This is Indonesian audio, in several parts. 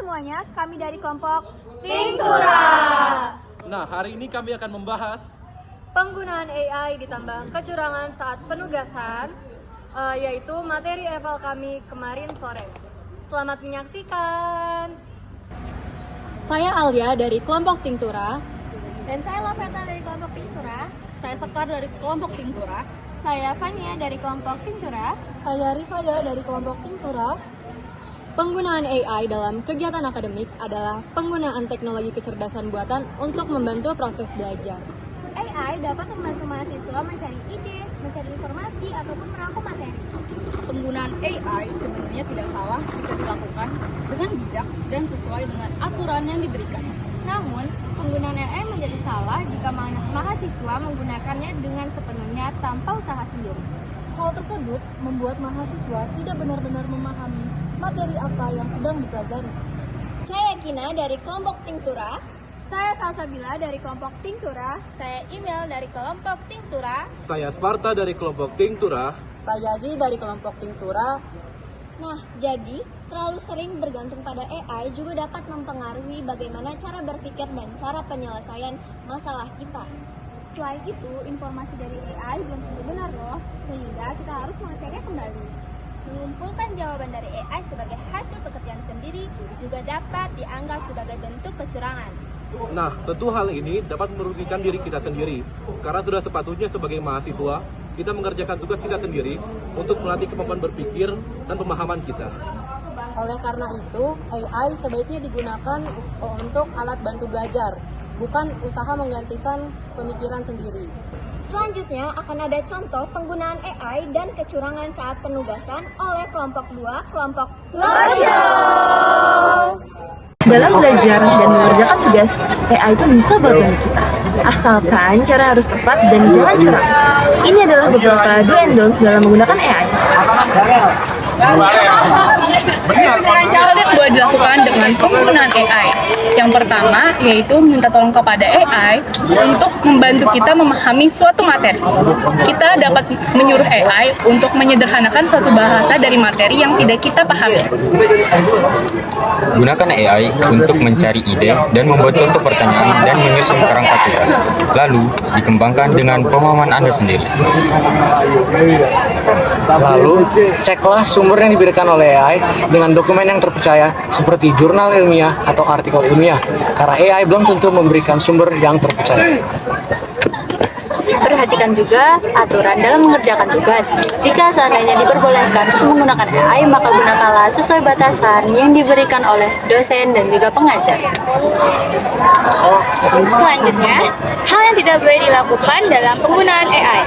semuanya, kami dari kelompok Tinktura. Nah, hari ini kami akan membahas penggunaan AI ditambah kecurangan saat penugasan, yaitu materi eval kami kemarin sore. Selamat menyaksikan. Saya Alia dari kelompok Tinktura. Dan saya Laveta dari kelompok Tinktura. Saya Sekar dari kelompok Tinktura. Saya Fania dari kelompok Tinktura. Saya Rifaya dari kelompok Tinktura. Penggunaan AI dalam kegiatan akademik adalah penggunaan teknologi kecerdasan buatan untuk membantu proses belajar. AI dapat membantu mahasiswa mencari ide, mencari informasi, ataupun merangkum materi. Penggunaan AI sebenarnya tidak salah jika dilakukan dengan bijak dan sesuai dengan aturan yang diberikan. Namun, penggunaan AI menjadi salah jika mahasiswa menggunakannya dengan sepenuhnya tanpa usaha sendiri. Hal tersebut membuat mahasiswa tidak benar-benar memahami materi apa yang sedang dipelajari. Saya Kina dari kelompok Tinktura. Saya Salsabila dari kelompok Tinktura. Saya Imel dari kelompok Tinktura. saya Sparta dari kelompok Tinktura. Saya Zi dari kelompok Tinktura. Nah, jadi terlalu sering bergantung pada AI juga dapat mempengaruhi bagaimana cara berpikir dan cara penyelesaian masalah kita. Selain itu, informasi dari AI belum tentu benar loh, sehingga kita harus mengeceknya kembali. Mengumpulkan jawaban dari AI sebagai hasil pekerjaan sendiri juga dapat dianggap sebagai bentuk kecurangan. Nah, tentu hal ini dapat merugikan diri kita sendiri, karena sudah sepatutnya sebagai mahasiswa, kita mengerjakan tugas kita sendiri untuk melatih kemampuan berpikir dan pemahaman kita. Oleh karena itu, AI sebaiknya digunakan untuk alat bantu belajar, bukan usaha menggantikan pemikiran sendiri. Selanjutnya akan ada contoh penggunaan AI dan kecurangan saat penugasan oleh kelompok 2, kelompok Lojo. Dalam belajar dan mengerjakan tugas, AI itu bisa bantu kita. Asalkan cara harus tepat dan jangan curang. Ini adalah beberapa do and don'ts dalam menggunakan AI. Cara yang boleh dilakukan dengan penggunaan AI. Yang pertama yaitu minta tolong kepada AI untuk membantu kita memahami suatu materi. Kita dapat menyuruh AI untuk menyederhanakan suatu bahasa dari materi yang tidak kita pahami. Gunakan AI untuk mencari ide dan membuat contoh pertanyaan dan menyusun kerangka tugas. Lalu, dikembangkan dengan pemahaman Anda sendiri. Lalu, ceklah sumber yang diberikan oleh AI dengan dokumen yang terpercaya seperti jurnal ilmiah atau artikel ilmiah, karena AI belum tentu memberikan sumber yang terpercaya. Perhatikan juga aturan dalam mengerjakan tugas. Jika seandainya diperbolehkan menggunakan AI, maka gunakanlah sesuai batasan yang diberikan oleh dosen dan juga pengajar. Selanjutnya, hal yang tidak boleh dilakukan dalam penggunaan AI.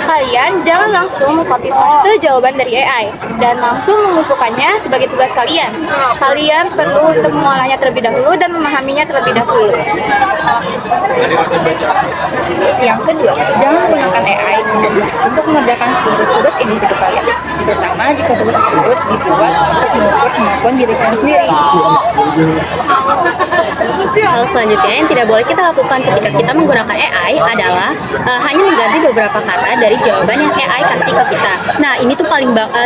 Kalian jangan langsung copy paste jawaban dari AI dan langsung mengumpulkannya sebagai tugas kalian. Kalian perlu untuk mengolahnya terlebih dahulu dan memahaminya terlebih dahulu. Yang kedua, jangan gunakan AI untuk mengerjakan seluruh tugas individu kalian, terutama jika tugas tersebut dibuat untuk mengukur kemampuan diri kalian sendiri. Hal selanjutnya yang tidak boleh kita lakukan ketika kita menggunakan AI adalah hanya mengganti beberapa kata dari jawaban yang AI kasih ke kita. Nah, ini tuh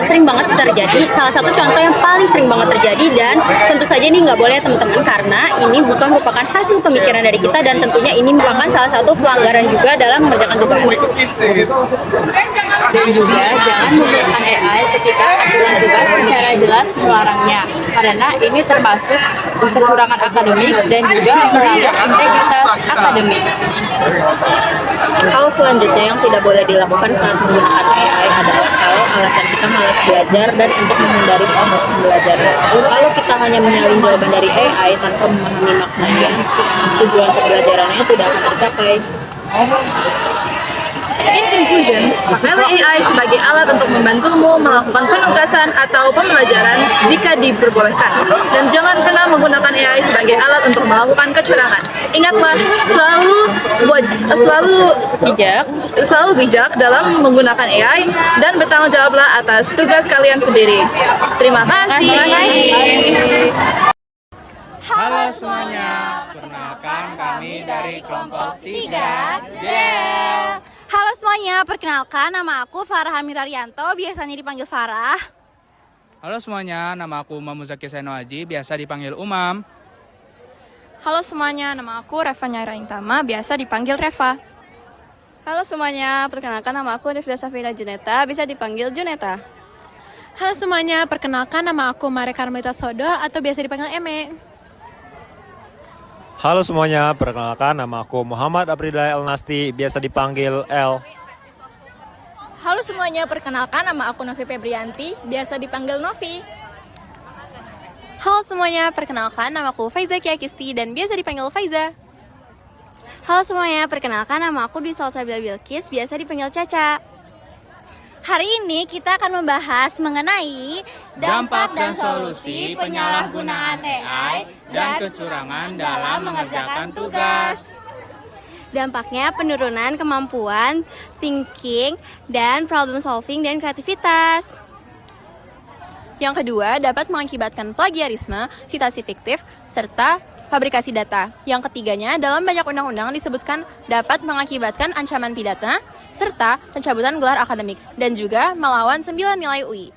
sering banget terjadi. Salah satu contoh yang paling sering banget terjadi, dan tentu saja ini nggak boleh teman-teman, karena ini bukan merupakan hasil pemikiran dari kita dan tentunya ini merupakan salah satu pelanggaran juga dalam mengerjakan tugas. Dan juga jangan menggunakan AI ketika aturan tugas secara jelas melarangnya, karena ini termasuk kecurangan akademik dan juga melanggar integritas akademik. Hal selanjutnya yang tidak boleh dilakukan saat menggunakan AI adalah kalau alasan kita malas belajar dan untuk menghindari proses pembelajaran. Kalau kita hanya menyalin jawaban dari AI tanpa memahami maknanya, tujuan pembelajarannya tidak akan tercapai. In conclusion, pakailah AI sebagai alat untuk membantumu melakukan penugasan atau pembelajaran jika diperbolehkan. Dan jangan pernah menggunakan AI sebagai alat untuk melakukan kecurangan. Ingatlah, selalu bijak dalam menggunakan AI dan bertanggung jawablah atas tugas kalian sendiri. Terima kasih. Halo semuanya, perkenalkan kami dari kelompok 3 Jel. Halo semuanya, perkenalkan nama aku Farah Mirarianto, biasanya dipanggil Farah. Halo semuanya, nama aku Umam Muzaki Seno Haji, biasa dipanggil Umam. Halo semuanya, nama aku Reva Nyaira Intama, biasa dipanggil Reva. Halo semuanya, perkenalkan nama aku Rifda Safira Juneta, bisa dipanggil Juneta. Halo semuanya, perkenalkan nama aku Mare Karmelita Sodo atau biasa dipanggil Eme. Halo semuanya, perkenalkan nama aku Muhammad Apridaya El Nasti, biasa dipanggil El. Halo semuanya, perkenalkan nama aku Novi Febrianti, biasa dipanggil Novi. Halo semuanya, perkenalkan nama aku Faiza Kiakisti dan biasa dipanggil Faiza. Halo semuanya, perkenalkan nama aku Dwi Salsabila Bilkis, biasa dipanggil Caca. Hari ini kita akan membahas mengenai Dampak dan solusi penyalahgunaan AI dan kecurangan dalam mengerjakan tugas. Dampaknya penurunan kemampuan thinking dan problem solving dan kreativitas. Yang kedua, dapat mengakibatkan plagiarisme, citasi fiktif, serta fabrikasi data. Yang ketiganya, dalam banyak undang-undang disebutkan dapat mengakibatkan ancaman pidana, serta pencabutan gelar akademik, dan juga melawan 9 nilai UI.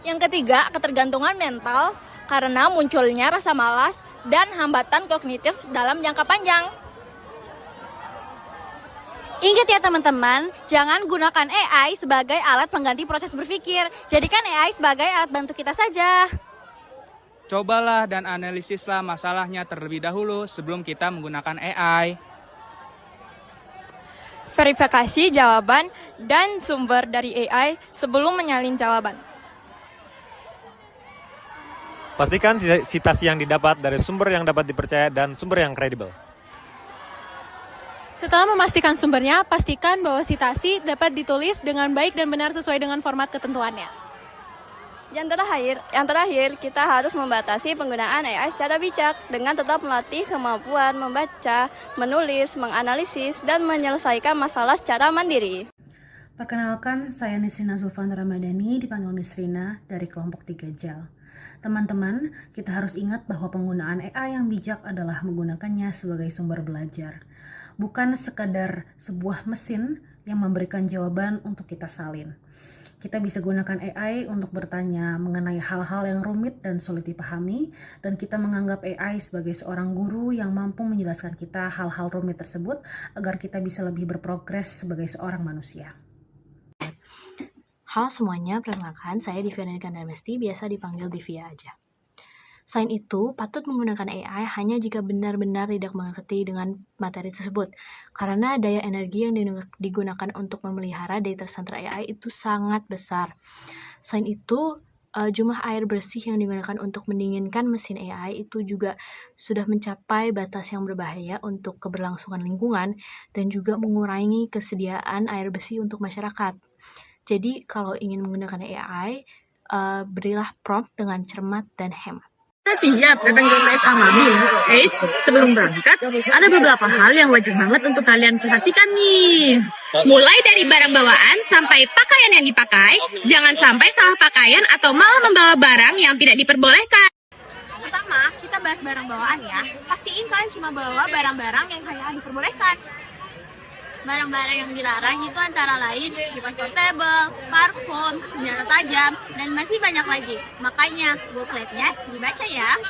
Yang ketiga, ketergantungan mental karena munculnya rasa malas dan hambatan kognitif dalam jangka panjang. Ingat ya teman-teman, jangan gunakan AI sebagai alat pengganti proses berpikir. Jadikan AI sebagai alat bantu kita saja. Cobalah dan analisislah masalahnya terlebih dahulu sebelum kita menggunakan AI. Verifikasi jawaban dan sumber dari AI sebelum menyalin jawaban. Pastikan sitasi yang didapat dari sumber yang dapat dipercaya dan sumber yang kredibel. Setelah memastikan sumbernya, pastikan bahwa sitasi dapat ditulis dengan baik dan benar sesuai dengan format ketentuannya. Yang terakhir, kita harus membatasi penggunaan AI secara bijak dengan tetap melatih kemampuan membaca, menulis, menganalisis, dan menyelesaikan masalah secara mandiri. Perkenalkan, saya Nisrina Zulfan Ramadhani, dipanggil Nisrina dari kelompok 3 JEL. Teman-teman, kita harus ingat bahwa penggunaan AI yang bijak adalah menggunakannya sebagai sumber belajar. Bukan sekadar sebuah mesin yang memberikan jawaban untuk kita salin. Kita bisa gunakan AI untuk bertanya mengenai hal-hal yang rumit dan sulit dipahami, dan kita menganggap AI sebagai seorang guru yang mampu menjelaskan kita hal-hal rumit tersebut agar kita bisa lebih berprogres sebagai seorang manusia. Halo semuanya, perkenalkan saya Diviana Kandamesti, biasa dipanggil Divia aja. Selain itu, patut menggunakan AI hanya jika benar-benar tidak mengerti dengan materi tersebut, karena daya energi yang digunakan untuk memelihara data center AI itu sangat besar. Selain itu, jumlah air bersih yang digunakan untuk mendinginkan mesin AI itu juga sudah mencapai batas yang berbahaya untuk keberlangsungan lingkungan dan juga mengurangi kesediaan air bersih untuk masyarakat. Jadi, kalau ingin menggunakan AI, berilah prompt dengan cermat dan hemat. Kita siap datang ke PSA Mabim. Sebelum berangkat, ada beberapa hal yang wajib banget untuk kalian perhatikan nih. Mulai dari barang bawaan sampai pakaian yang dipakai, jangan sampai salah pakaian atau malah membawa barang yang tidak diperbolehkan. Pertama, kita bahas barang bawaan ya. Pastiin kalian cuma bawa barang-barang yang hanya diperbolehkan. Barang-barang yang dilarang itu antara lain kipas portable, parfum, senjata tajam, dan masih banyak lagi. Makanya, bukletnya dibaca ya.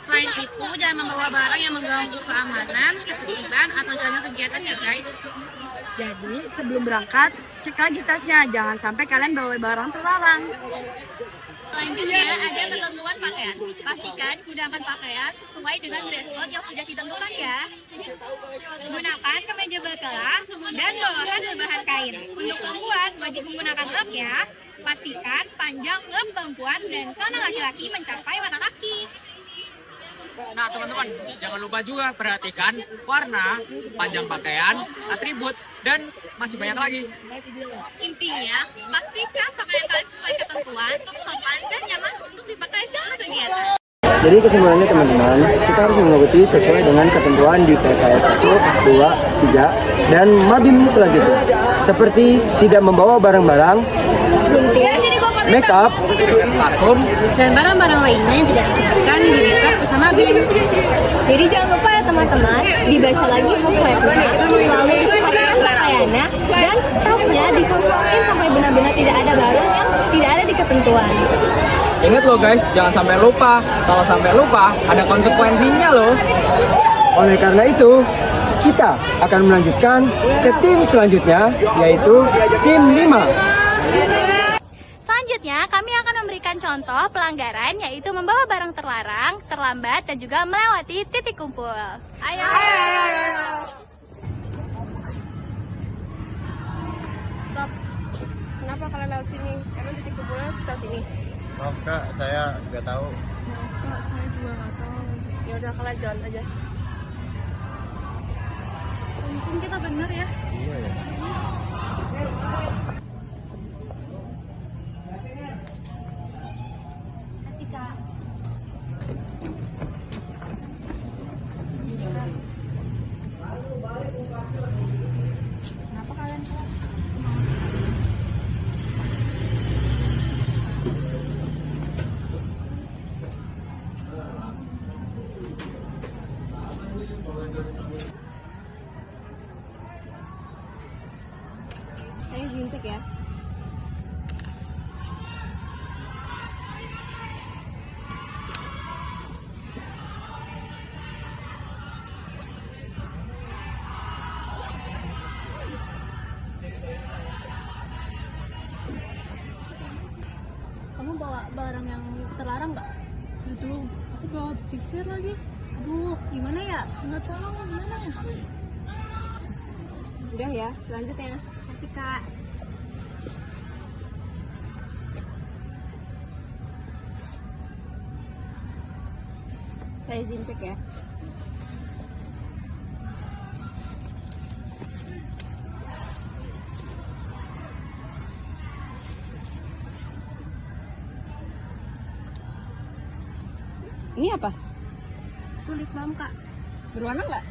Selain itu, jangan membawa barang yang mengganggu keamanan, ketertiban, atau jalannya kegiatan ya guys. Jadi, sebelum berangkat, cek lagi tasnya. Jangan sampai kalian bawa barang terlarang. Selanjutnya ada ketentuan pakaian. Pastikan gunakan pakaian sesuai dengan dress code yang sudah ditentukan ya. Gunakan kemeja berkelas dan bawahan berbahan kain. Untuk perempuan wajib menggunakan rok ya. Pastikan panjang rok perempuan dan celana laki-laki mencapai mata kaki. Nah teman-teman, jangan lupa juga perhatikan warna, panjang pakaian, atribut, dan masih banyak lagi. Intinya, pastikan pakaian kalian sesuai ketentuan, sopan dan nyaman untuk dipakai selama kegiatan. Jadi kesimpulannya teman-teman, kita harus mengikuti sesuai dengan ketentuan di PSA 1, 2, 3, dan Mabim selanjutnya. Seperti tidak membawa barang-barang, makeup, parfum, dan barang-barang lainnya yang tidak disebutkan di makeup bersama BIM. Jadi jangan lupa ya teman-teman, dibaca lagi bukletnya, lalu diperhatikan pakaian Ramayana dan tasnya dikosongin sampai benar-benar tidak ada barang yang tidak ada di ketentuan. Ingat loh guys, jangan sampai lupa. Kalau sampai lupa, ada konsekuensinya loh. Oleh karena itu, kita akan melanjutkan ke tim selanjutnya, yaitu tim 5. Selanjutnya, kami akan memberikan contoh pelanggaran yaitu membawa barang terlarang, terlambat, dan juga melewati titik kumpul. Ayo! Stop. Kenapa kalian lewat sini? Emang titik kumpulnya sekitar sini? Maaf kak, saya nggak tahu. Maaf kak, saya juga nggak tahu. Ya udah kalian jalan aja. Untung kita bener ya. Iya ya. Kasih kak. Kenapa kalian kak? Saya izin cek ya. Kamu bawa barang yang terlarang nggak? Aduh, aku bawa sisir lagi. Aduh, gimana ya? Nggak tahu gimana ya. Udah ya, selanjutnya. Kasih kak. Saya izin cek ya. Ini apa? Itu lip balm kak. Berwarna nggak?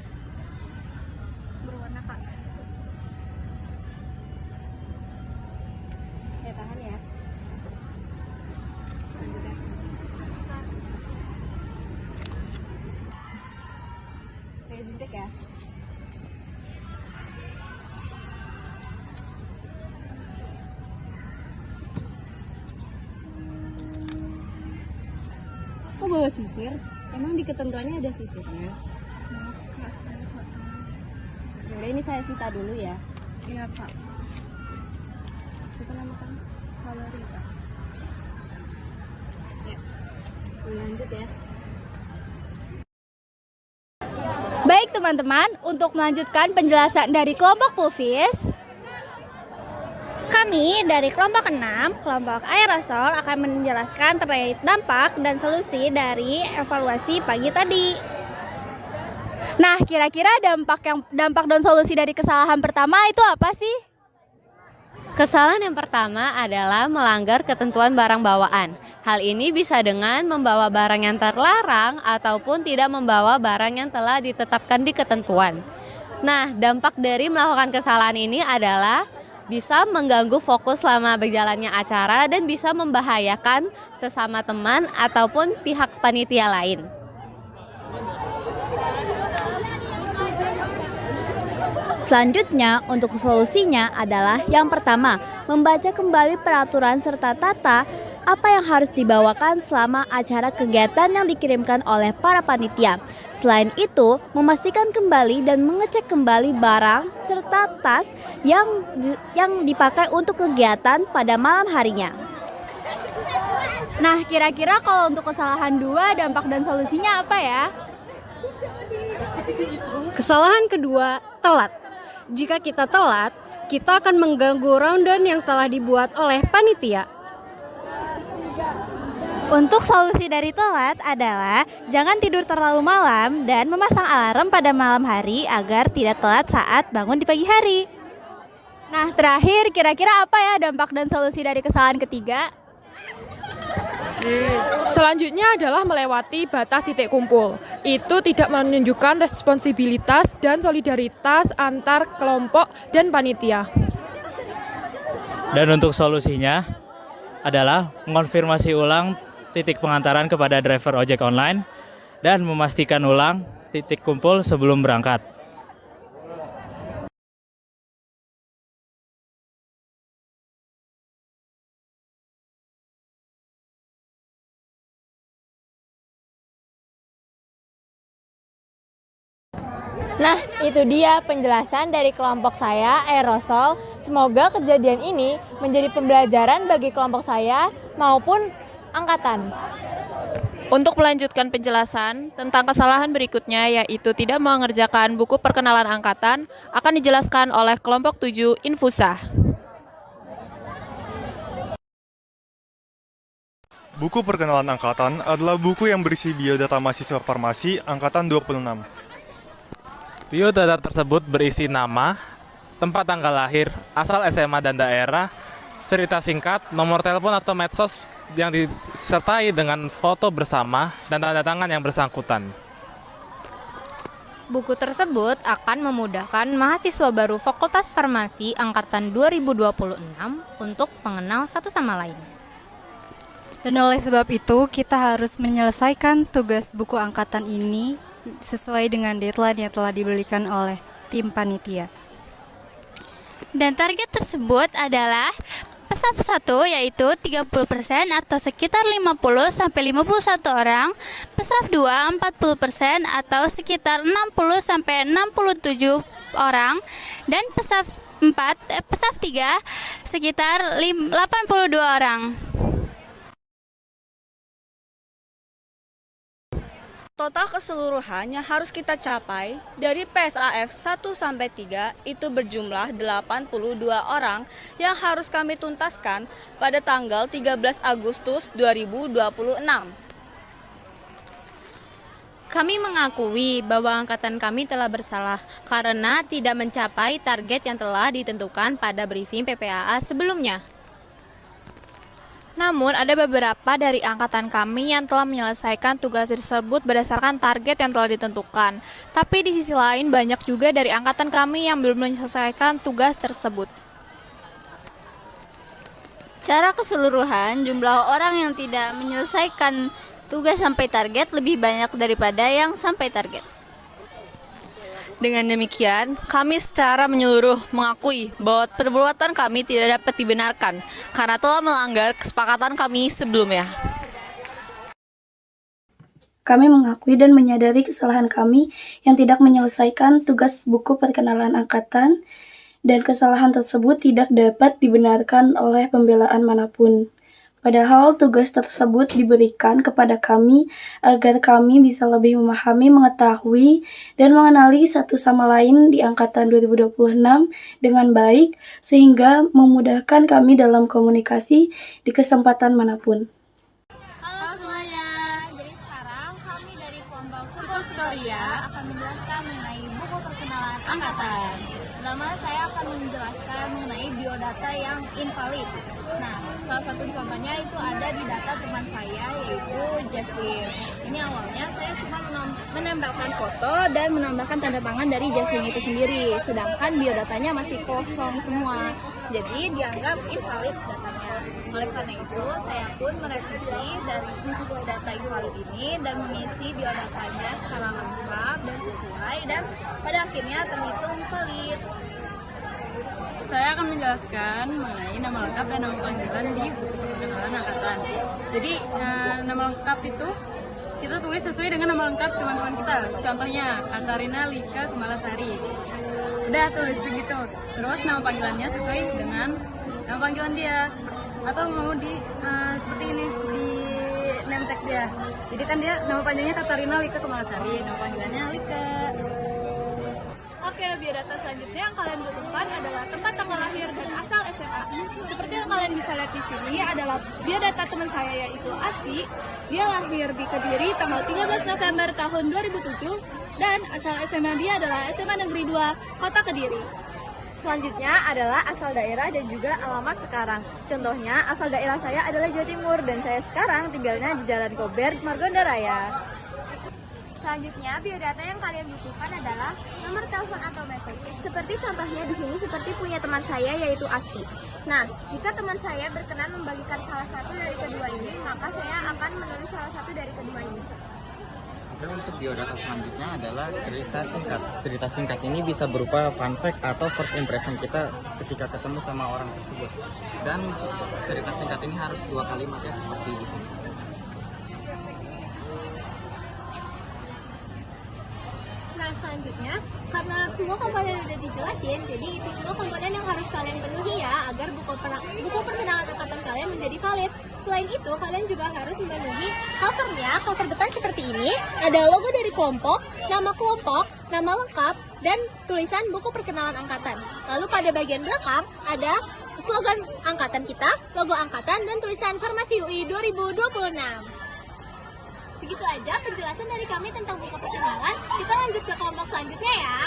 Berwarna kak. Saya tahan ya. Saya izin cek ya. Kok bawa sisir? Emang di ketentuannya ada sisirnya? Maaf kak, saya nggak tahu. Yaudah, ini saya sita dulu ya. Iya kak. Siapa nama kamu? Valeri kak. Lanjut ya. Baik teman-teman, untuk melanjutkan penjelasan dari kelompok Pulvis, kami dari kelompok 6, kelompok aerosol akan menjelaskan terkait dampak dan solusi dari evaluasi pagi tadi. Nah, kira-kira dampak dan solusi dari kesalahan pertama itu apa sih? Kesalahan yang pertama adalah melanggar ketentuan barang bawaan. Hal ini bisa dengan membawa barang yang terlarang ataupun tidak membawa barang yang telah ditetapkan di ketentuan. Nah, dampak dari melakukan kesalahan ini adalah bisa mengganggu fokus selama berjalannya acara dan bisa membahayakan sesama teman ataupun pihak panitia lain. Selanjutnya, untuk solusinya adalah yang pertama, membaca kembali peraturan serta tata apa yang harus dibawakan selama acara kegiatan yang dikirimkan oleh para panitia. Selain itu, memastikan kembali dan mengecek kembali barang serta tas yang dipakai untuk kegiatan pada malam harinya. Nah, kira-kira kalau untuk kesalahan 2, dampak dan solusinya apa ya? Kesalahan kedua, telat. Jika kita telat, kita akan mengganggu rundown yang telah dibuat oleh panitia. Untuk solusi dari telat adalah jangan tidur terlalu malam dan memasang alarm pada malam hari agar tidak telat saat bangun di pagi hari. Nah, terakhir kira-kira apa ya dampak dan solusi dari kesalahan ketiga? Selanjutnya adalah melewati batas titik kumpul. Itu tidak menunjukkan responsibilitas dan solidaritas antar kelompok dan panitia. Dan untuk solusinya adalah mengonfirmasi ulang titik pengantaran kepada driver ojek online dan memastikan ulang titik kumpul sebelum berangkat. Nah, itu dia penjelasan dari kelompok saya, Aerosol. Semoga kejadian ini menjadi pembelajaran bagi kelompok saya maupun angkatan. Untuk melanjutkan penjelasan tentang kesalahan berikutnya, yaitu tidak mengerjakan buku perkenalan angkatan, akan dijelaskan oleh kelompok 7 Infusa. Buku perkenalan angkatan adalah buku yang berisi biodata mahasiswa farmasi angkatan 26. Biodata tersebut berisi nama, tempat tanggal lahir, asal SMA dan daerah, cerita singkat, nomor telepon atau medsos yang disertai dengan foto bersama dan tanda tangan yang bersangkutan. Buku tersebut akan memudahkan mahasiswa baru Fakultas Farmasi angkatan 2026 untuk mengenal satu sama lain. Dan oleh sebab itu, kita harus menyelesaikan tugas buku angkatan ini sesuai dengan deadline yang telah diberikan oleh tim panitia. Dan target tersebut adalah PESAF 1 yaitu 30% atau sekitar 50-51 orang, PESAF 2 40% atau sekitar 60-67 orang, dan PESAF 3 sekitar 82 orang. Total keseluruhan yang harus kita capai dari PSAF 1 sampai 3 itu berjumlah 82 orang yang harus kami tuntaskan pada tanggal 13 Agustus 2026. Kami mengakui bahwa angkatan kami telah bersalah karena tidak mencapai target yang telah ditentukan pada briefing PPAA sebelumnya. Namun, ada beberapa dari angkatan kami yang telah menyelesaikan tugas tersebut berdasarkan target yang telah ditentukan. Tapi di sisi lain, banyak juga dari angkatan kami yang belum menyelesaikan tugas tersebut. Secara keseluruhan, jumlah orang yang tidak menyelesaikan tugas sampai target lebih banyak daripada yang sampai target. Dengan demikian, kami secara menyeluruh mengakui bahwa perbuatan kami tidak dapat dibenarkan karena telah melanggar kesepakatan kami sebelumnya. Kami mengakui dan menyadari kesalahan kami yang tidak menyelesaikan tugas buku perkenalan angkatan, dan kesalahan tersebut tidak dapat dibenarkan oleh pembelaan manapun. Padahal tugas tersebut diberikan kepada kami agar kami bisa lebih memahami, mengetahui, dan mengenali satu sama lain di angkatan 2026 dengan baik sehingga memudahkan kami dalam komunikasi di kesempatan manapun. Halo semuanya, jadi sekarang kami dari kelompok Psikostoria akan menjelaskan mengenai buku perkenalan angkatan. Pertama saya akan menjelaskan mengenai biodata yang invalid. Nah, salah satu contohnya itu ada di data teman saya yaitu Jaslyn. Ini awalnya saya cuma menambahkan foto dan menambahkan tanda tangan dari Jaslyn itu sendiri, sedangkan biodatanya masih kosong semua. Jadi dianggap invalid datanya. Oleh karena itu, saya pun merevisi dari data invalid ini dan mengisi biodatanya secara lengkap dan sesuai, dan pada akhirnya terhitung valid. Saya akan menjelaskan mengenai nama lengkap dan nama panggilan di buku perkenalan angkatan. Jadi, nama lengkap itu kita tulis sesuai dengan nama lengkap teman-teman kita. Contohnya, Katarina Lika Kemalasari. Udah tulis segitu. Terus nama panggilannya sesuai dengan nama panggilan dia. Atau mau di seperti ini, di name tag dia. Jadi kan dia nama panjangnya Katarina Lika Kemalasari, nama panggilannya Lika. Oke, biodata selanjutnya yang kalian butuhkan adalah tempat tanggal lahir dan asal SMA. Seperti yang kalian bisa lihat di sini adalah biodata teman saya yaitu Asti. Dia lahir di Kediri tanggal 13 November tahun 2007 dan asal SMA dia adalah SMA Negeri 2 Kota Kediri. Selanjutnya adalah asal daerah dan juga alamat sekarang. Contohnya, asal daerah saya adalah Jawa Timur dan saya sekarang tinggalnya di Jalan Kober, Margonda Raya. Selanjutnya, biodata yang kalian butuhkan adalah nomor telepon atau medsos. Seperti contohnya di sini seperti punya teman saya yaitu Asti. Nah, jika teman saya berkenan membagikan salah satu dari kedua ini, maka saya akan menulis salah satu dari kedua ini. Dan untuk biodata selanjutnya adalah cerita singkat. Cerita singkat ini bisa berupa fun fact atau first impression kita ketika ketemu sama orang tersebut. Dan cerita singkat ini harus 2 kalimat ya, seperti di sini. Nah, Nah, selanjutnya, karena semua komponen udah dijelasin, jadi itu semua komponen yang harus kalian penuhi ya, agar buku perkenalan angkatan kalian menjadi valid. Selain itu, kalian juga harus memenuhi covernya. Cover depan seperti ini, ada logo dari kelompok, nama lengkap, dan tulisan buku perkenalan angkatan. Lalu pada bagian belakang ada slogan angkatan kita, logo angkatan, dan tulisan Farmasi UI 2026. Segitu aja penjelasan dari kami tentang buku perkenalan. Kita lanjut ke kelompok selanjutnya ya.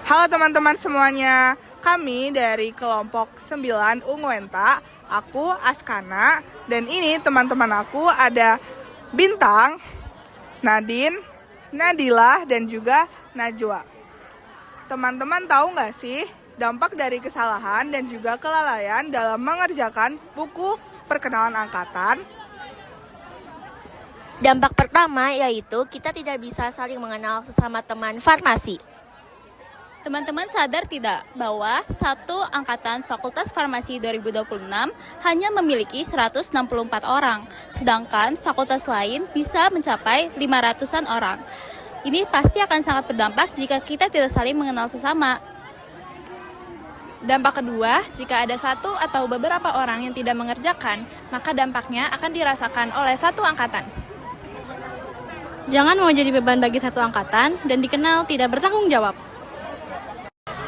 Halo teman-teman semuanya, kami dari kelompok 9 Unguenta, aku Askana, dan ini teman-teman aku ada Bintang, Nadine, Nadila, dan juga Najwa. Teman-teman tahu nggak sih dampak dari kesalahan dan juga kelalaian dalam mengerjakan buku perkenalan angkatan? Dampak pertama yaitu kita tidak bisa saling mengenal sesama teman farmasi. Teman-teman sadar tidak bahwa satu angkatan Fakultas Farmasi 2026 hanya memiliki 164 orang, sedangkan fakultas lain bisa mencapai 500-an orang. Ini pasti akan sangat berdampak jika kita tidak saling mengenal sesama. Dampak kedua, jika ada satu atau beberapa orang yang tidak mengerjakan, maka dampaknya akan dirasakan oleh satu angkatan. Jangan mau jadi beban bagi satu angkatan dan dikenal tidak bertanggung jawab.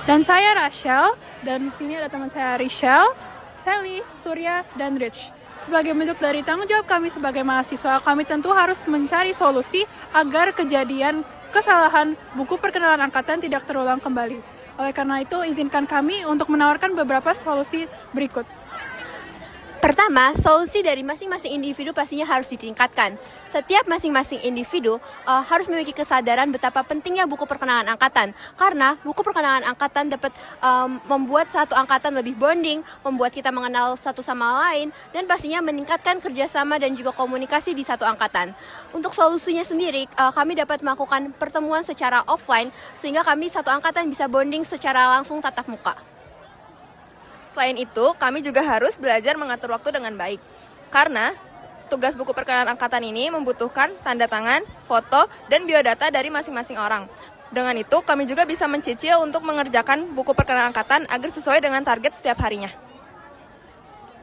Dan saya Rachel, dan di sini ada teman saya Richelle, Sally, Surya, dan Rich. Sebagai bentuk dari tanggung jawab kami sebagai mahasiswa, kami tentu harus mencari solusi agar kejadian kesalahan buku perkenalan angkatan tidak terulang kembali. Oleh karena itu, izinkan kami untuk menawarkan beberapa solusi berikut. Pertama, solusi dari masing-masing individu pastinya harus ditingkatkan. Setiap masing-masing individu harus memiliki kesadaran betapa pentingnya buku perkenalan angkatan. Karena buku perkenalan angkatan dapat membuat satu angkatan lebih bonding, membuat kita mengenal satu sama lain, dan pastinya meningkatkan kerjasama dan juga komunikasi di satu angkatan. Untuk solusinya sendiri, kami dapat melakukan pertemuan secara offline, sehingga kami satu angkatan bisa bonding secara langsung tatap muka. Selain itu, kami juga harus belajar mengatur waktu dengan baik. Karena tugas buku perkenalan angkatan ini membutuhkan tanda tangan, foto, dan biodata dari masing-masing orang. Dengan itu, kami juga bisa mencicil untuk mengerjakan buku perkenalan angkatan agar sesuai dengan target setiap harinya.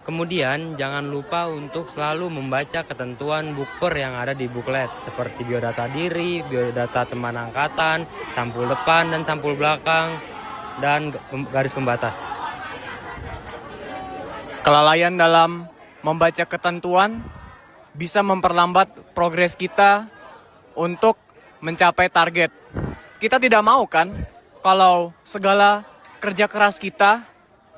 Kemudian, jangan lupa untuk selalu membaca ketentuan bukper yang ada di buklet, seperti biodata diri, biodata teman angkatan, sampul depan dan sampul belakang, dan garis pembatas. Kelalaian dalam membaca ketentuan bisa memperlambat progres kita untuk mencapai target. Kita tidak mau kan kalau segala kerja keras kita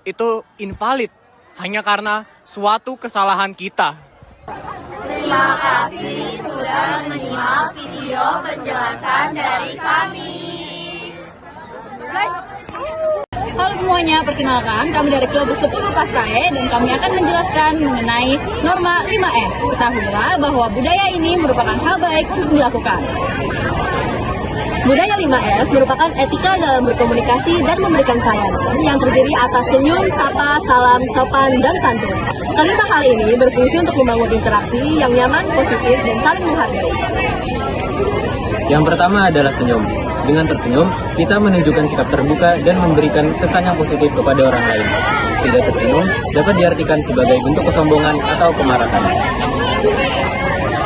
itu invalid hanya karena suatu kesalahan kita. Terima kasih sudah menyimak video penjelasan dari kami. Halo semuanya, perkenalkan kami dari kelompok 10 Pastae dan kami akan menjelaskan mengenai norma 5S. Ketahuilah bahwa budaya ini merupakan hal baik untuk dilakukan. Budaya 5S merupakan etika dalam berkomunikasi dan memberikan pelayanan yang terdiri atas senyum, sapa, salam, sopan, dan santun. Kelima hal ini berfungsi untuk membangun interaksi yang nyaman, positif, dan saling menghargai. Yang pertama adalah senyum. Dengan tersenyum, kita menunjukkan sikap terbuka dan memberikan kesan yang positif kepada orang lain. Tidak tersenyum dapat diartikan sebagai bentuk kesombongan atau kemarahan.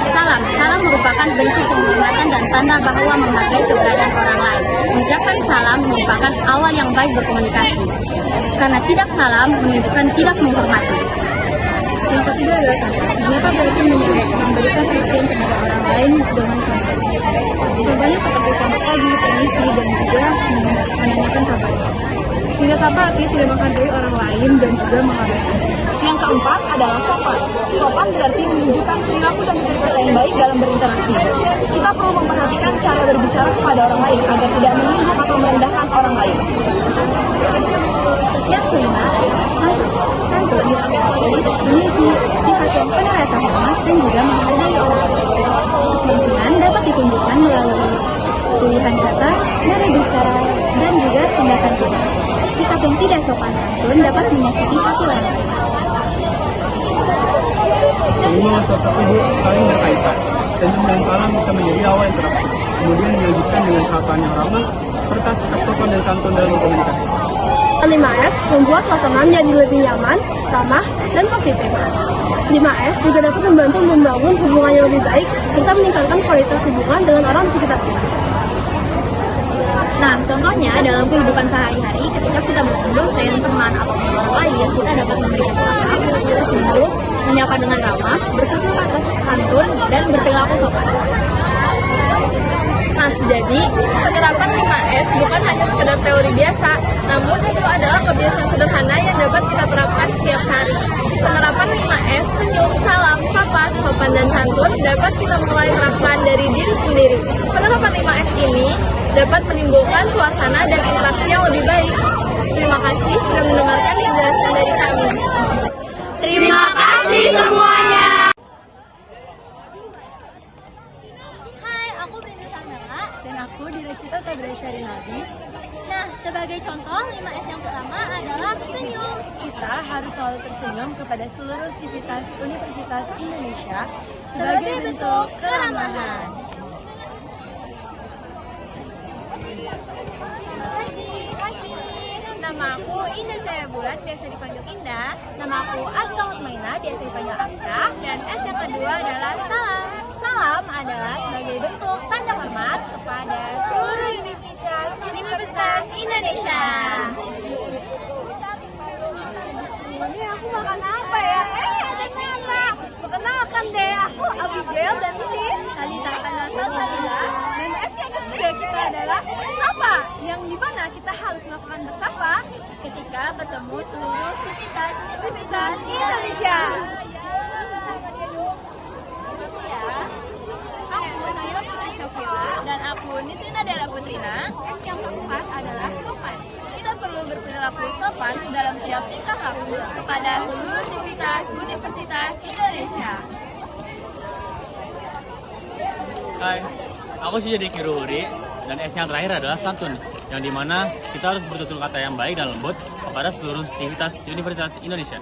Salam merupakan bentuk penghormatan dan tanda bahwa menghargai keberadaan orang lain. Mengucapkan salam merupakan awal yang baik berkomunikasi. Karena tidak salam menunjukkan tidak menghormati. Yang ketiga adalah sapa. Menyapa berarti memberikan perhatian kepada orang lain dengan santai. Contohnya seperti selamat pagi, permisi, dan juga menanyakan kabarnya. Tidak sapa artinya tidak menghargai orang lain dan juga mengabaikan. Yang keempat adalah sopan. Sopan berarti menunjukkan perilaku dan etika yang baik dalam berinteraksi. Kita perlu memperhatikan cara berbicara kepada orang lain agar tidak menyinggung atau merendahkan orang lain. Yang kelima, santun memiliki sifat yang penuh rasa hormat dan juga menghargai orang. Kesantunan dapat ditunjukkan melalui pilihan kata, cara bicara, dan juga tindakan kita. Sikap yang tidak sopan santun dapat menyakiti hati lain. Kelima unsur tersebut saling berkaitan. senyum dan salam bisa menjadi awal interaksi. Kemudian dilanjutkan dengan sapaan yang ramah, serta sikap sopan dan santun dalam berkomunikasi. 5S membuat suasana menjadi lebih nyaman, ramah, dan positif. 5S juga dapat membantu membangun hubungan yang lebih baik serta meningkatkan kualitas hubungan dengan orang di sekitar kita. Nah, contohnya dalam kehidupan sehari-hari ketika kita bertemu dosen, teman, atau orang lain, kita dapat memberikan salam, tersenyum, menyapa dengan ramah, bertutur kata santun, dan berperilaku sopan. Nah, jadi penerapan 5S bukan hanya sekedar teori biasa, namun itu adalah kebiasaan sederhana yang dapat kita terapkan setiap hari. Penerapan 5S, senyum, salam, sapa, sopan, dan santun dapat kita mulai terapkan dari diri sendiri. Penerapan 5S ini dapat menimbulkan suasana dan interaksi yang lebih baik. Terima kasih sudah mendengarkan penjelasan dari kami. Terima kasih semuanya. Dan aku Diracita Sabresya Rinaldi. Nah, sebagai contoh 5S yang pertama adalah senyum. Kita harus selalu tersenyum kepada seluruh sivitas Universitas Indonesia sebagai bentuk keramahan. Nama aku Indah Cahaya Bulan, biasa dipanggil Indah. Nama aku Aska Mutmainah, biasa dipanggil Aska. Dan S yang kedua adalah salam. Salam adalah sebagai bentuk tanda hormat kepada seluruh Universitas Indonesia. Ini aku makan apa ya? Ada Nana. Perkenalkan deh, aku Abigail dan ini Talita Salsabila. Dan S yang ketiga kita adalah sapa, yang dimana kita harus melakukan bersapa ketika bertemu seluruh sivitas Universitas Indonesia. Aku Naila Putri Syafila dan aku Nisrina Dara Putrina. S yang keempat adalah sopan. Kita perlu berperilaku sopan dalam tiap tingkah laku kepada seluruh sivitas Universitas Indonesia. Hai, aku Syedi Kiruri dan S yang terakhir adalah santun, yang dimana kita harus bertutur kata yang baik dan lembut kepada seluruh sivitas Universitas Indonesia.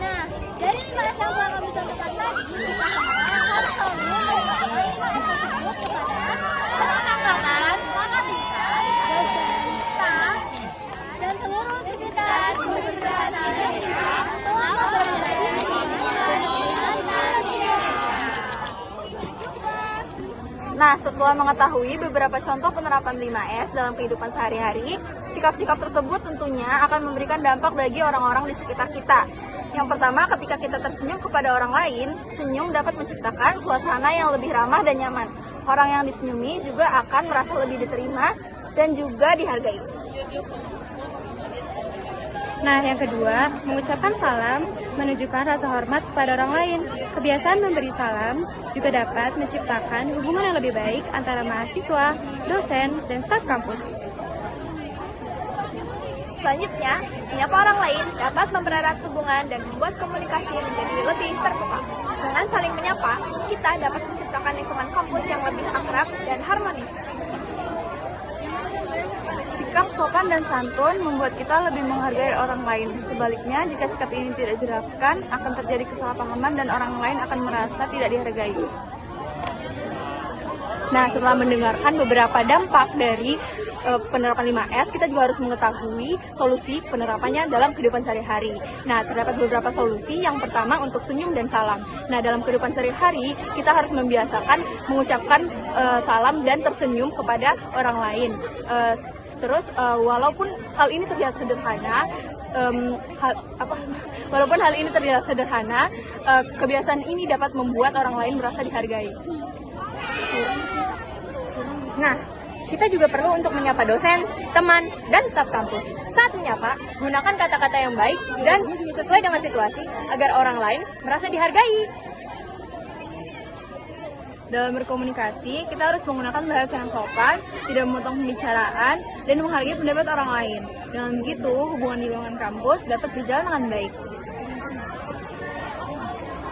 Nah, dari 5S yang telah kami contohkan tadi, kita semua harus selalu memberikan 5S tersebut kepada teman angkatan, kakak tingkat, dosen, staf, dan seluruh sivitas Universitas Indonesia selama berada di Nah, setelah mengetahui beberapa contoh penerapan 5S dalam kehidupan sehari-hari, sikap-sikap tersebut tentunya akan memberikan dampak bagi orang-orang di sekitar kita. Yang pertama, ketika kita tersenyum kepada orang lain, senyum dapat menciptakan suasana yang lebih ramah dan nyaman. Orang yang disenyumi juga akan merasa lebih diterima dan juga dihargai. Nah, yang kedua, mengucapkan salam menunjukkan rasa hormat kepada orang lain. Kebiasaan memberi salam juga dapat menciptakan hubungan yang lebih baik antara mahasiswa, dosen, dan staf kampus. Selanjutnya, menyapa orang lain dapat mempererat hubungan dan membuat komunikasi menjadi lebih terbuka. Dengan saling menyapa, kita dapat menciptakan lingkungan kampus yang lebih akrab dan harmonis. Sikap sopan dan santun membuat kita lebih menghargai orang lain. Sebaliknya, jika sikap ini tidak diterapkan, akan terjadi kesalahpahaman dan orang lain akan merasa tidak dihargai. Nah, setelah mendengarkan beberapa dampak dari penerapan 5S, kita juga harus mengetahui solusi penerapannya dalam kehidupan sehari-hari. Nah, terdapat beberapa solusi. Yang pertama untuk senyum dan salam. Nah, dalam kehidupan sehari-hari, kita harus membiasakan mengucapkan salam dan tersenyum kepada orang lain. Terus walaupun hal ini terlihat sederhana, kebiasaan ini dapat membuat orang lain merasa dihargai. Nah, kita juga perlu untuk menyapa dosen, teman, dan staf kampus. Saat menyapa, gunakan kata-kata yang baik dan sesuai dengan situasi agar orang lain merasa dihargai. Dalam berkomunikasi, kita harus menggunakan bahasa yang sopan, tidak memotong pembicaraan, dan menghargai pendapat orang lain. Dengan begitu, hubungan di lingkungan kampus dapat berjalan dengan baik.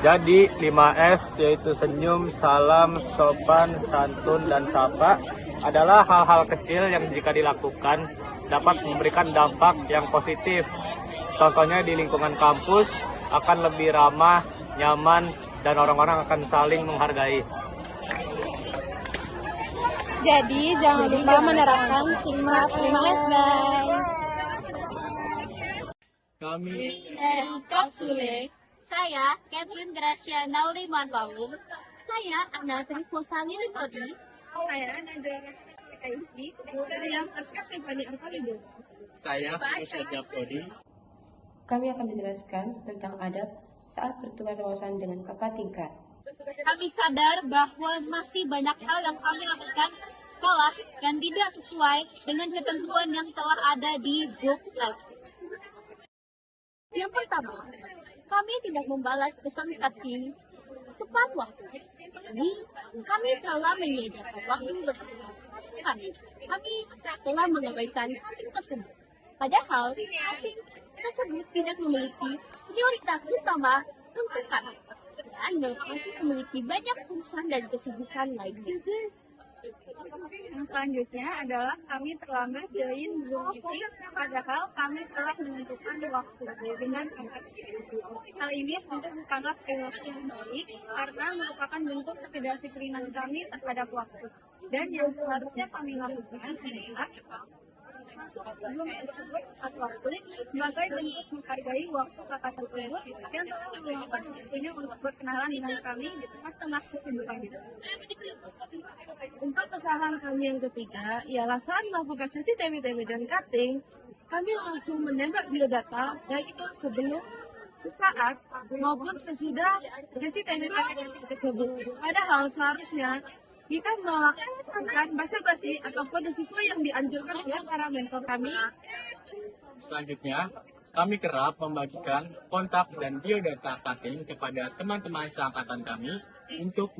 Jadi 5S yaitu senyum, salam, sopan, santun, dan sapa adalah hal-hal kecil yang jika dilakukan dapat memberikan dampak yang positif. Contohnya di lingkungan kampus akan lebih ramah, nyaman, dan orang-orang akan saling menghargai. Jadi jangan lupa menerapkan Sigma 5S guys. Kami dari Kapsule, saya Kathleen Gracia Nauli Manpaung, saya Ana Trifosani Lipodi, saya Nadira Kaisi, yang tersekas Tiffany Arpolido. Saya Fisya Japodi. Kami akan menjelaskan tentang adab saat bertukar wawasan dengan kakak tingkat. Kami sadar bahwa masih banyak hal yang kami lakukan salah dan tidak sesuai dengan ketentuan yang telah ada di booklet. Yang pertama, kami tidak membalas pesan chatting tepat waktu. Jadi, kami telah menyediakan waktu bersama. Kami telah mengabaikan chatting tersebut. Padahal, chatting tersebut tidak memiliki prioritas utama untuk kami. Anda masih memiliki banyak urusan dan kesibukan lainnya. Yang selanjutnya adalah kami terlambat join Zoom meeting, padahal kami telah menentukan waktu dengan angkat. Hal ini tentu bukanlah perilaku yang baik karena merupakan bentuk ketidakdisiplinan kami terhadap waktu. Dan yang seharusnya kami lakukan adalah masuk Zoom tersebut saat waktu sebagai bentuk menghargai waktu kakak tersebut yang telah meluangkan waktunya untuk berkenalan dengan kami di tengah-tengah kesibukannya. Untuk kesalahan kami yang ketiga, ialah saat melakukan sesi TWTW dan cutting, kami langsung menembak biodata, baik itu sebelum, sesaat, maupun sesudah sesi TWTW tersebut. Padahal seharusnya kita melakukan basa-basi ataupun sesuai yang dianjurkan oleh para mentor kami. Selanjutnya, kami kerap membagikan kontak dan biodata cutting kepada teman-teman seangkatan kami untuk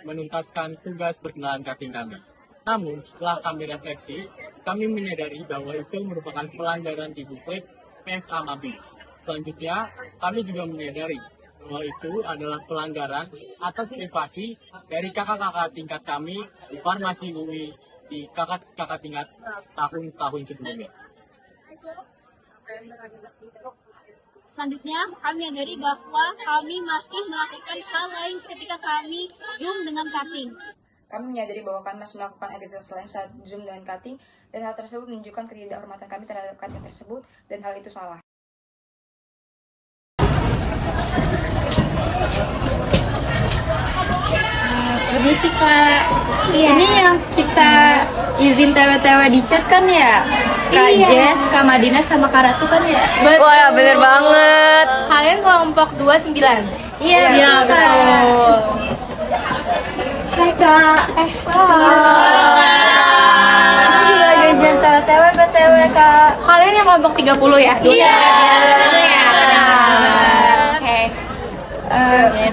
menuntaskan tugas berkenalan cutting kami. Namun, setelah kami refleksi, kami menyadari bahwa itu merupakan pelanggaran di buklet PSA Mabing. Selanjutnya, kami juga menyadari bahwa itu adalah pelanggaran atas privasi dari kakak-kakak tingkat kami di Farmasi UI di kakak-kakak tingkat tahun-tahun sebelumnya. Selanjutnya, kami menyadari bahwa kami masih melakukan hal lain ketika kami Zoom dengan cutting. Kami menyadari bahwa kami masih melakukan aktivitas lain saat Zoom dengan cutting, dan hal tersebut menunjukkan ketidakhormatan kami terhadap cutting tersebut, dan hal itu salah. Permisi Kak, ini yang kita izin TW-TW di chat kan ya? Kak Jess, Kak Madina, sama Kak Ratu kan ya? Wah, bener banget. Kalian kelompok 29? Iya, betul. Hai Kak. Ini juga jajan TW-TW BTW Kak. Kalian yang kelompok 30 ya? Iya.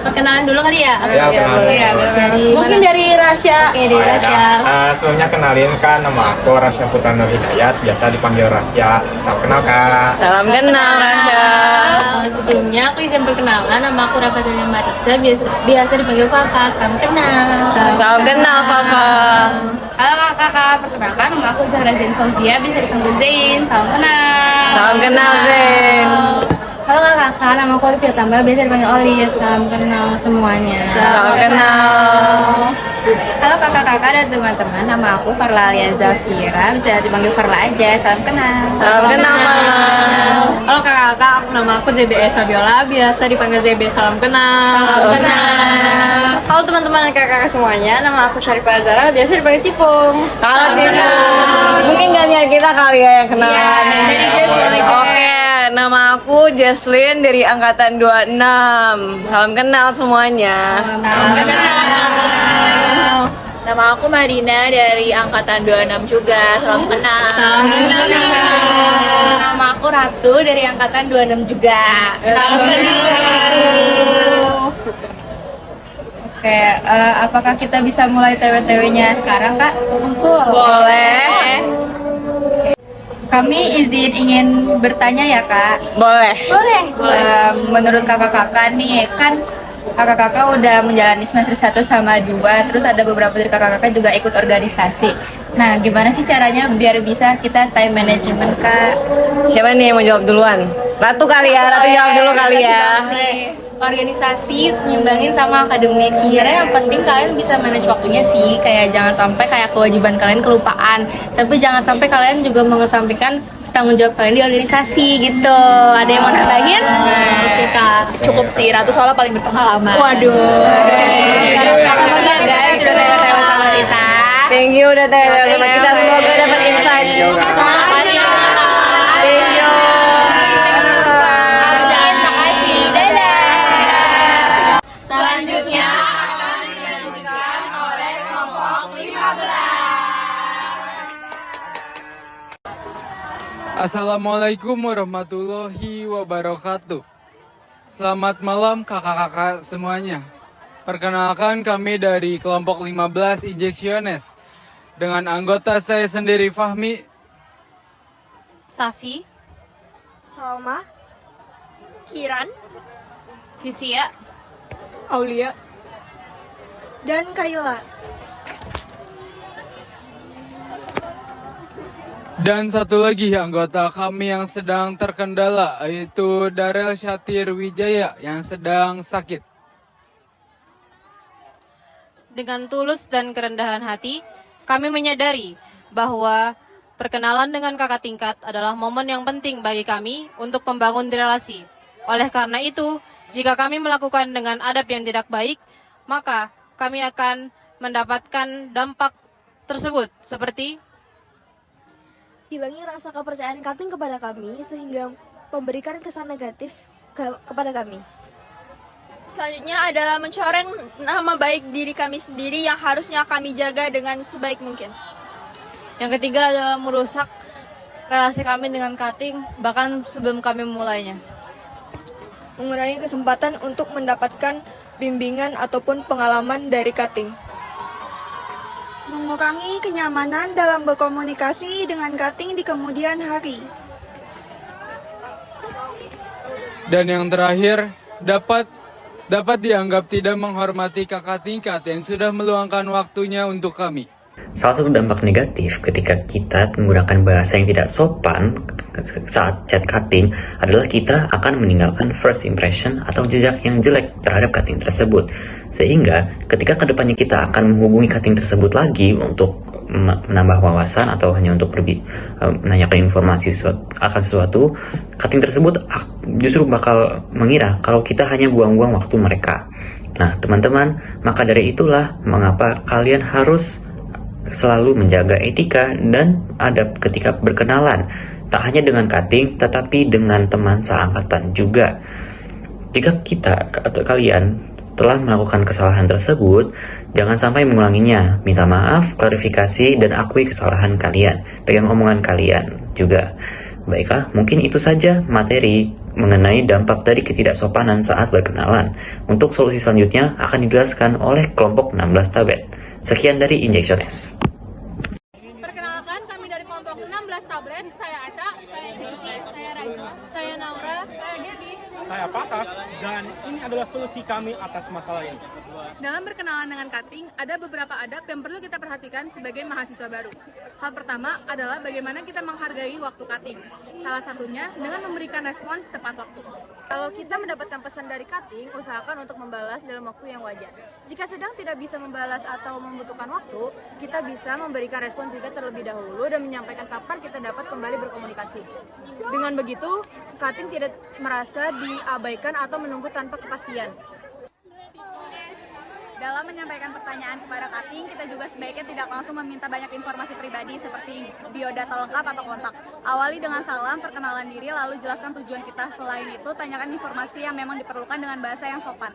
Perkenalan dulu kali ya? Mungkin dari Rasya. Oke, dari Rasya. Sebelumnya kenalin kan, nama aku Rasya Putra Hidayat, biasa dipanggil Rasya. Salam kenal Kak. Salam kenal Rasya. Sebelumnya aku izin perkenalan, nama aku Rafathia Marisa, biasa dipanggil Fafa. Salam kenal. Salam kenal Fafa. Halo kakak, perkenalkan nama aku Zahra Zain Fauzia, bisa dipanggil Zain. Salam kenal. Salam kenal Zain. Halo kakak, nama aku Olivia Tambah, biasa dipanggil Olive. Salam kenal semuanya. Salam kenal. Halo kakak-kakak dan teman-teman, nama aku Farla Alia Zafira, bisa dipanggil Farla aja. Salam kenal. Salam kenal. Halo kakak-kakak, nama aku ZBS Fabiola, biasa dipanggil ZB. Salam kenal. Salam kenal. Halo teman-teman kakak-kakak semuanya, nama aku Syarifah Azara, biasa dipanggil Cipung. Halo Cipung. Mungkin gantian kita kali ya yang kenalan. Iya, dari Jess. Oke. Nama aku Jesslyn dari Angkatan 26. Salam kenal semuanya. Salam kenal. Nama aku Madina dari Angkatan 26 juga. Salam kenal. Salam kenal. Nama aku Ratu dari Angkatan 26 juga. Salam kenal. Oke, apakah kita bisa mulai TW-TW-nya sekarang, Kak? Boleh. Kami izin ingin bertanya ya Kak. Boleh. Menurut kakak-kakak nih kan kakak-kakak udah menjalani semester 1 sama 2, terus ada beberapa dari kakak-kakak juga ikut organisasi. Nah, gimana sih caranya biar bisa kita time management, Kak? Siapa nih yang mau jawab duluan? Ratu kali ya, Ratu jawab dulu kali ya. Organisasi nyimbangin sama akademik. Sebenarnya yang penting kalian bisa manage waktunya sih, kayak jangan sampai kayak kewajiban kalian kelupaan, tapi jangan sampai kalian juga mengesampingkan tanggung jawab kalian di organisasi gitu. Ada yang mau nambahin? Oke, Kak. Cukup sih, Ratu soalnya paling berpengalaman. Waduh. Makasih ya guys sudah tanya-tanya sama kita. Thank you udah tanya-tanya sama kita, semoga dapat insight. Thank you. Selanjutnya akan dilanjutkan oleh kelompok 15. Assalamualaikum warahmatullahi wabarakatuh. Selamat malam kakak-kakak semuanya. Perkenalkan kami dari kelompok 15 Injeksiones. Dengan anggota saya sendiri Fahmi, Safi, Salma, Kiran, Fisia, Aulia, dan Kaila. dan satu lagi anggota kami yang sedang terkendala, yaitu Darel Syatir Wijaya yang sedang sakit. dengan tulus dan kerendahan hati, kami menyadari bahwa perkenalan dengan kakak tingkat adalah momen yang penting bagi kami untuk membangun relasi. Oleh karena itu, jika kami melakukan dengan adab yang tidak baik, maka kami akan mendapatkan dampak tersebut seperti Hilangnya rasa kepercayaan cutting kepada kami sehingga memberikan kesan negatif kepada kami. Selanjutnya adalah mencoreng nama baik diri kami sendiri yang harusnya kami jaga dengan sebaik mungkin. Yang ketiga adalah merusak relasi kami dengan cutting bahkan sebelum kami memulainya. Mengurangi kesempatan untuk mendapatkan bimbingan ataupun pengalaman dari cutting. Mengurangi kenyamanan dalam berkomunikasi dengan cutting di kemudian hari. Dan yang terakhir, dapat dianggap tidak menghormati kakak tingkat yang sudah meluangkan waktunya untuk kami. Salah satu dampak negatif ketika kita menggunakan bahasa yang tidak sopan saat chat cutting adalah kita akan meninggalkan first impression atau jejak yang jelek terhadap cutting tersebut. Sehingga ketika kedepannya kita akan menghubungi cutting tersebut lagi untuk menambah wawasan atau hanya untuk menanyakan informasi akan sesuatu, cutting tersebut justru bakal mengira kalau kita hanya buang-buang waktu mereka. Nah teman-teman, maka dari itulah mengapa kalian harus selalu menjaga etika dan adab ketika berkenalan, tak hanya dengan cutting tetapi dengan teman seangkatan juga. Jika kita atau kalian telah melakukan kesalahan tersebut, jangan sampai mengulanginya. Minta maaf, klarifikasi, dan akui kesalahan kalian. Pegang omongan kalian juga. Baiklah, mungkin itu saja materi mengenai dampak dari ketidaksopanan saat berkenalan. Untuk solusi selanjutnya akan dijelaskan oleh kelompok 16 Tablet. Sekian dari Injeksiones. Perkenalkan, kami dari kelompok 16 Tablet. Saya Aca, saya Cici, saya Raja, saya Naura, saya Gaby, Saya Pakas, dan ini adalah solusi kami atas masalah ini. Dalam berkenalan dengan cutting, ada beberapa adab yang perlu kita perhatikan sebagai mahasiswa baru. Hal pertama adalah bagaimana kita menghargai waktu cutting. Salah satunya dengan memberikan respons tepat waktu. Kalau kita mendapatkan pesan dari cutting, usahakan untuk membalas dalam waktu yang wajar. Jika sedang tidak bisa membalas atau membutuhkan waktu, kita bisa memberikan respons juga terlebih dahulu dan menyampaikan kapan kita dapat kembali berkomunikasi. Dengan begitu, cutting tidak merasa diabaikan atau menunggu tanpa kepastian. Dalam menyampaikan pertanyaan kepada cutting, kita juga sebaiknya tidak langsung meminta banyak informasi pribadi seperti biodata lengkap atau kontak. Awali dengan salam, perkenalan diri, lalu jelaskan tujuan kita. Selain itu, tanyakan informasi yang memang diperlukan dengan bahasa yang sopan.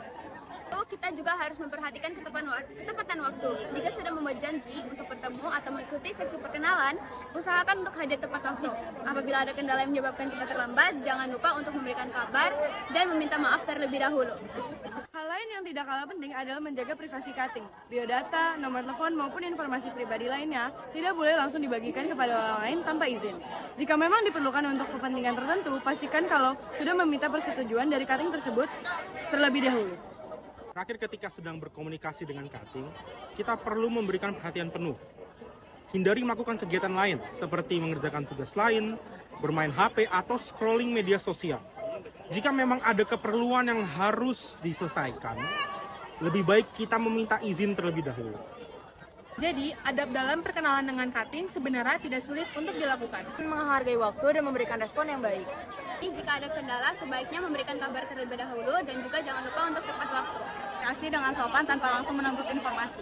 Kita juga harus memperhatikan ketepatan waktu. Jika sudah membuat janji untuk bertemu atau mengikuti sesi perkenalan, usahakan untuk hadir tepat waktu. Apabila ada kendala yang menyebabkan kita terlambat, jangan lupa untuk memberikan kabar dan meminta maaf terlebih dahulu. Hal lain yang tidak kalah penting adalah menjaga privasi cutting. Biodata, nomor telepon, maupun informasi pribadi lainnya tidak boleh langsung dibagikan kepada orang lain tanpa izin. Jika memang diperlukan untuk kepentingan tertentu, pastikan kalau sudah meminta persetujuan dari cutting tersebut terlebih dahulu. Terakhir, ketika sedang berkomunikasi dengan cutting, kita perlu memberikan perhatian penuh. Hindari melakukan kegiatan lain, seperti mengerjakan tugas lain, bermain HP, atau scrolling media sosial. Jika memang ada keperluan yang harus diselesaikan, lebih baik kita meminta izin terlebih dahulu. Jadi, adab dalam perkenalan dengan cutting sebenarnya tidak sulit untuk dilakukan. Menghargai waktu dan memberikan respon yang baik. Jika ada kendala, sebaiknya memberikan kabar terlebih dahulu dan juga jangan lupa untuk tepat waktu. Kasih dengan sopan tanpa langsung menuntut informasi.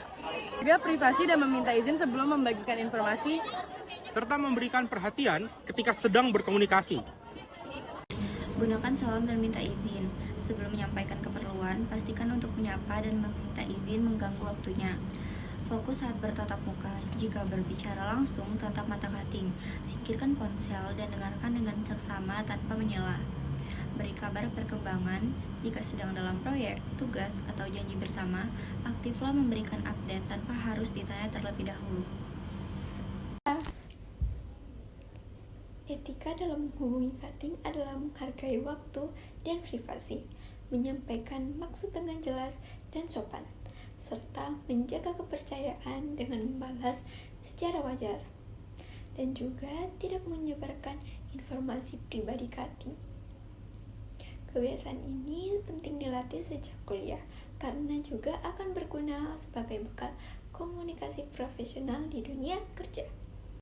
Jaga privasi dan meminta izin sebelum membagikan informasi. Serta memberikan perhatian ketika sedang berkomunikasi. Gunakan salam dan minta izin. Sebelum menyampaikan keperluan, pastikan untuk menyapa dan meminta izin mengganggu waktunya. Fokus saat bertatap muka. Jika berbicara langsung, tatap mata cutting. Singkirkan ponsel dan dengarkan dengan seksama tanpa menyela. Beri kabar perkembangan. Jika sedang dalam proyek, tugas, atau janji bersama, aktiflah memberikan update tanpa harus ditanya terlebih dahulu. Etika dalam menghubungi cutting adalah menghargai waktu dan privasi, menyampaikan maksud dengan jelas dan sopan, serta menjaga kepercayaan dengan membalas secara wajar, dan juga tidak menyebarkan informasi pribadi cutting. Kebiasaan ini penting dilatih sejak kuliah, karena juga akan berguna sebagai bekal komunikasi profesional di dunia kerja.